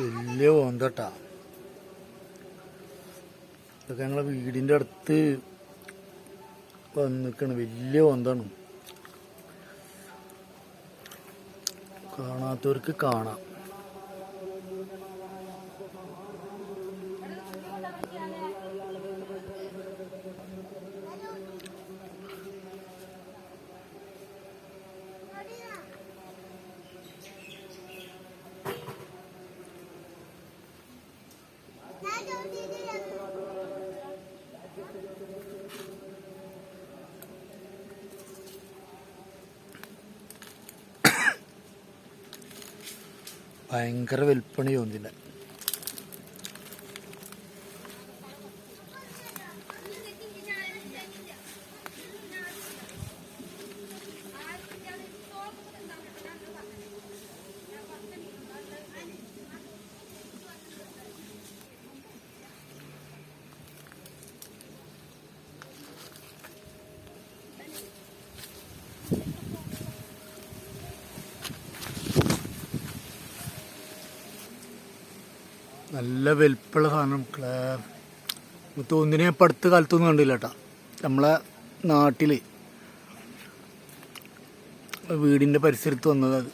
വലിയ ഓന്തട്ടാ. ഇതൊക്കെ ഞങ്ങളെ വീടിൻ്റെ അടുത്ത് വന്നിക്കാണ്. വലിയ ഓന്താണ്. കാണാത്തവർക്ക് കാണാം. ഭയങ്കര വലിപ്പണി തോന്നില്ല. നല്ല വലിപ്പുള്ള സാധനം. ഒന്നിനെ ഇപ്പം അടുത്ത കാലത്തൊന്നും കണ്ടില്ല കേട്ടോ. നമ്മളെ നാട്ടിൽ വീടിൻ്റെ പരിസരത്ത് വന്നത് അത്.